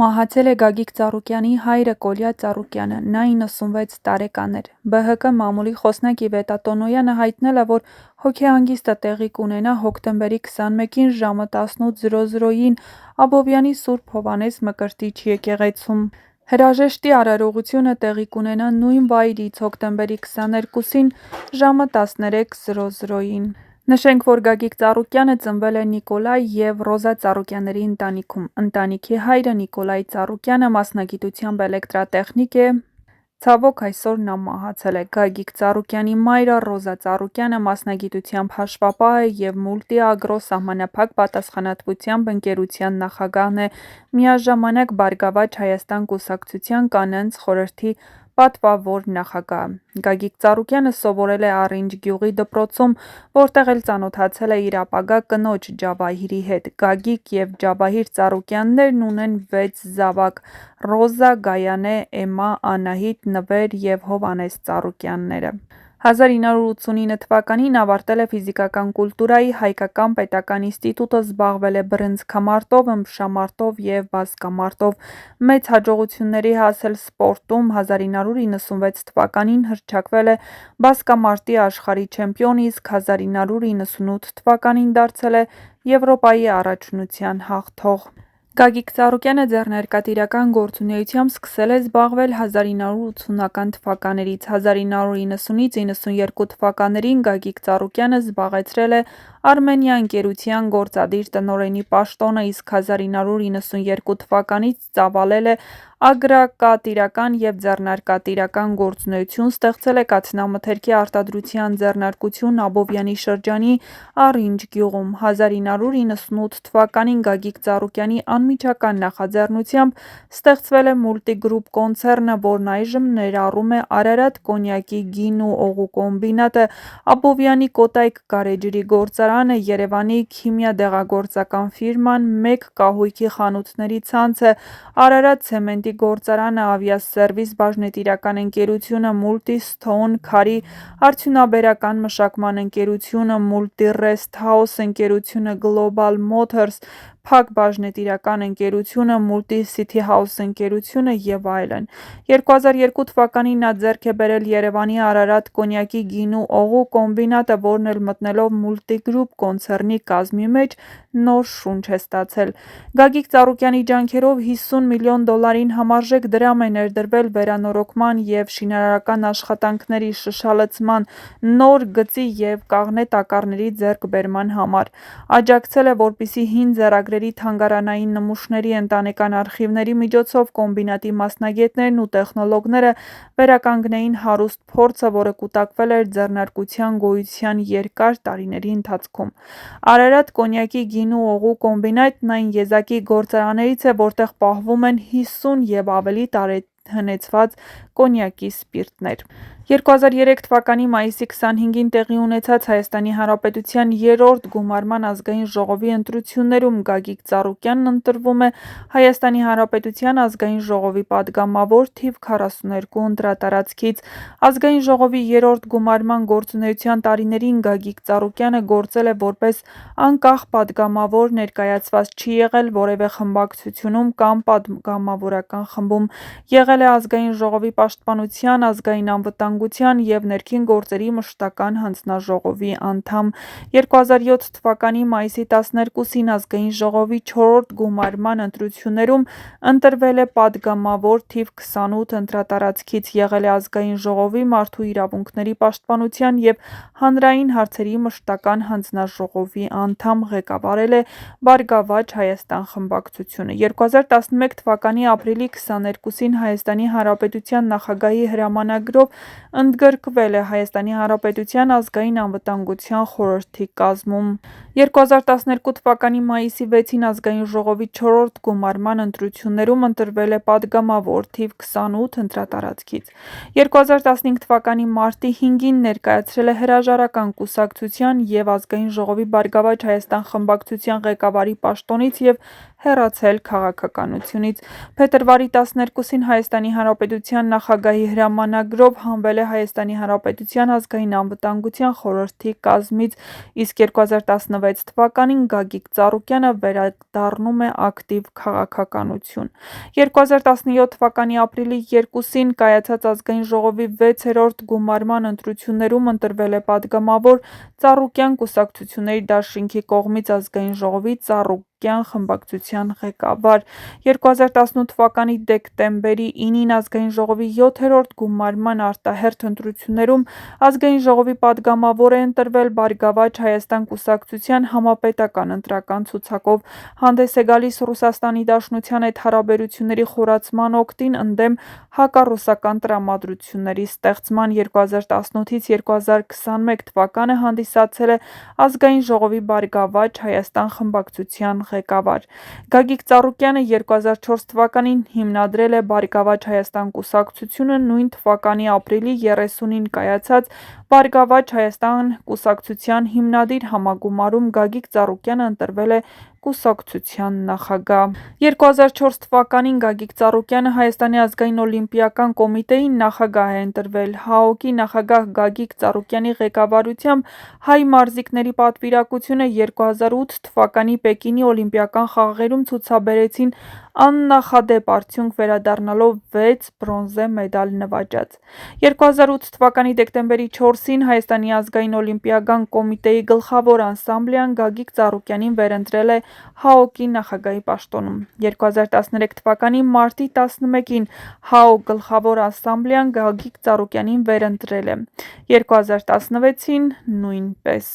Մահացել է Գագիկ Ծառուկյանի հայրը Կոլյա Ծառուկյանը, նա 96 տարեկան էր։ ԲՀԿ մամուլի խոսնակ Իվետա Տոնոյանը հայտնել է, որ հոգեհանգիստը տեղի կունենա հոկտեմբերի 21-ին ժամը 18:00-ին Աբովյանի Սուրբ Հովհաննես Մկրտիչ եկեղեցում։ Հրաժեշտի արարողությունը տեղի կունենա նույն վայրից հոկտեմբերի 22-ին ժամը 13:00-ին։ Նշենք, որ Գագիկ Ծառուկյանը ծնվել է Նիկոլայ և Ռոզա Ծառուկյանների ընտանիքում։ Ընտանիքի հայրը Նիկոլայ Ծառուկյանը մասնագիտությամբ էլեկտրատեխնիկ է, ցավոք այսօր նա մահացել է։ Գագիկ Ծառուկյանի մայրը Ռոզա Ծառուկյանը մասնագիտությամբ հաշվապահ է և Մուլտիագրո սահմանափակ պատասխանատվությամբ ընկերության նախագահն է, միաժամանակ Բարգավաճ Հայաստան կուսակցության կանանց խորհրդի պատվավոր նախագահ։ Գագիկ Ծառուկյանը սովորել է Առինջ գյուղի դպրոցում, որտեղ էլ ծանոթացել է իր ապագա կնոջ Ջավահիրի հետ։ Գագիկ և Ջավահիր Ծառուկյաններն ունեն 6 զավակ՝ Ռոզա, Գայանե, Էմմա, Անահիտ, Նվեր և Հովհաննես Ծառուկյանները։ 1989 թվականին ավարտել է ֆիզիկական կուլտուրայի Հայկական պետական ինստիտուտը, զբաղվել է բռնցքամարտով, ըմբշամարտով և բազկամարտով, մեծ հաջողությունների հասել սպորտում, 1996 թվականին հռչակվել է բազկամարտի աշխարհի չեմպիոն, իսկ 1998 թվականին դարձել է Եվրոպայի առաջնության հաղթող։ Գագիկ Ծառուկյանը ձեռնարկատիրական գործունեությամբ սկսել է զբաղվել 1980-ական թվականներից։ 1990-ից 92 թվականներին Գագիկ Ծառուկյանը զբաղեցրել է Արմենիա ընկերության գործադիր տնօրենի պաշտոնը, իսկ 1992 թվականից ծավալել է ագրակատիրական և ձեռնարկատիրական գործունեություն, ստեղծել է կաթնամթերքի արտադրության ձեռնարկություն Աբովյանի շրջանի Առինջ գյուղում։ 1998 թվականին Գագիկ Ծառուկյանի անմիջական նախաձեռնությամբ ստեղծվել է Մուլտիգրուպ կոնցեռնը, որն այժմ ներառում է Արարատ կոնյակի գինու օղու կոմբինատը, Աբովյանի կոտայք գարեջրի գործարանը, Երևանի քիմիադեղագործական ֆիրման, մեկ կահույքի խանութների ցանցը, Արարատ ցեմենտի գործարանը, Ավիասերվիս բաժնետիրական ընկերությունը, Մուլտիստոուն քարի արդյունաբերական մշակման ընկերությունը, Մուլտիրեսթ Հաուս ընկերությունը, Գլոբալ Մոթորս, Փակ բաժնետիրական ընկերությունը, Մուլտիսիթի Հաուս ընկերությունը և այլն։ 2002 թվականին նա ձեռք է բերել Երևանի Արարատ կոնյակի գինու օղու կոմբինատը, որն էլ մտնելով Մուլտիգրուպ կոնցեռնի կազմի մեջ նոր շունչ է ստացել։ Գագիկ Ծառուկյանի ջանքերով $50 միլիոն համարժեք դրամ է ներդրվել վերանորոգման և շինարարական աշխատանքների, շշալցման, նոր գծի և կաղնե տակառների ձեռքբերման համար։ Աջակցել է, որպեսզի հին ձեռագրերի, թանգարանային նմուշների, ընտանեկան արխիվների միջոցով կոմբինատի մասնագետներն ու տեխնոլոգները վերականգնեին հարուստ փորձը, որը կուտակվել էր ձեռնարկության գոյության երկար տարիների ընթացքում։ Արարատ կոնյակի գինու օղու կոմբինատն այն եզակի գործարաններից է, որտեղ պահվում են 50 և ավելի տարեհնեցված կոնյակի սպիրտներ։ 2003 թվականի մայիսի 25-ին տեղի ունեցած Հայաստանի Հանրապետության 3-րդ գումարման ազգային ժողովի ընտրություններում Գագիկ Ծառուկյանն ընտրվում է Հայաստանի Հանրապետության ազգային ժողովի պատգամավոր թիվ 42 ընտրատարածքից։ Ազգային ժողովի 3-րդ գումարման գործունեության տարիներին Գագիկ Ծառուկյանը գործել է որպես անկախ պատգամավոր, ներկայացված չի եղել որևէ խմբակցությունում կամ պատգամավորական խմբում, եղել է ազգային ժողովի պաշտպանության, ազգային անվտանգության և ներքին գործերի մշտական հանձնաժողովի անդամ։ 2007 թվականի մայիսի 12-ին ազգային ժողովի 4-րդ գումարման ընտրություններում ընտրվել է պատգամավոր թիվ 28 ընտրատարածքից, եղել է ազգային ժողովի մարդու իրավունքների պաշտպանության և հանրային հարցերի մշտական հանձնաժողովի անդամ, ղեկավարել է Բարգավաճ Հայաստան խմբակցությունը։ 2011 թվականի ապրիլի 22-ին Հայաստանի Հանրապետության նախագահի հրամանագրով ընդգրկվել է Հայաստանի Հանրապետության ազգային անվտանգության խորհրդի կազմում։ 2012 թվականի մայիսի 6-ին ազգային ժողովի 4-րդ գումարման ընտրություններում ընտրվել է պատգամավոր թիվ 28 ընտրատարածքից։ 2015 թվականի մարտի 5-ին ներկայացրել է հրաժարական կուսակցության և ազգային ժողովի Բարգավաճ Հայաստան խմբակցության ղեկավարի պաշտոնից և հեռացել քաղաքականությունից։ Փետրվարի 12-ին Հայաստանի Հանրապետության նախագահի հրամանագրով հանվել է Հայաստանի Հանրապետության ազգային անվտանգության խորհրդի կազմից, իսկ 2016 թվականին Գագիկ Ծառուկյանը վերադառնում է ակտիվ քաղաքականություն։ 2017 թվականի ապրիլի 2-ին կայացած ազգային ժողովի 6-րդ գումարման ընտրություններում ընտրվել է պատգամավոր Ծառուկյան կուսակցությունների դաշինքի կողմից ազգային ժողովի Ծառուկյան խմբակցության ղեկավար։ 2018 թվականի դեկտեմբերի 9-ին ազգային ժողովի 7-րդ գումարման արտահերթ ընտրություններում ազգային ժողովի պատգամավոր է ընտրվել Բարգավաճ Հայաստան կուսակցության համապետական ընտրական ցուցակով, հանդես է գալիս Ռուսաստանի Դաշնության հետ հարաբերությունների խորացման օգտին ընդդեմ հակառուսական տրամադրությունների ստեղծման։ 2018-ից 2021 թվականը հանդիսացել է ազգային ժողովի Բարգավաճ Հայաստան խմբակցության ղեկավար։ Գագիկ Ծառուկյանը 2004 թվականին հիմնադրել է Բարգավաճ Հայաստան կուսակցությունը, նույն թվականի ապրիլի 30-ին կայացած Բարգավաճ Հայաստան կուսակցության հիմնադիր համագումարում Գագիկ Ծառուկյանը ընտրվել է կուսակցության նախագահ։ 2004 թվականին Գագիկ Ծառուկյանը Հայաստանի ազգային օլիմպիական կոմիտեի նախագահ է ընտրվել։ ՀԱՕԿ-ի նախագահ Գագիկ Ծառուկյանի ղեկավարությամբ հայ մարզիկների պատվիրակությունը 2008 թվականի Պեկինի օլիմպիական խաղերում ցուցաբերեցին աննախադեպ արդյունք, վերադառնալով 6 բրոնզե մեդալ նվաճած։ 2008 թվականի դեկտեմբերի 4-ին Հայաստանի ազգային օլիմպիական կոմիտեի գլխավոր անսամբլեան Գագիկ Ծառուկյանին վերընտրել է ՀԱՕԿ-ի նախագահի պաշտոնում։ 2013 թվականի մարտի 11-ին ՀԱՕԿ գլխավոր անսամբլեան Գագիկ Ծառուկյանին վերընտրել է, 2016-ին նույնպես։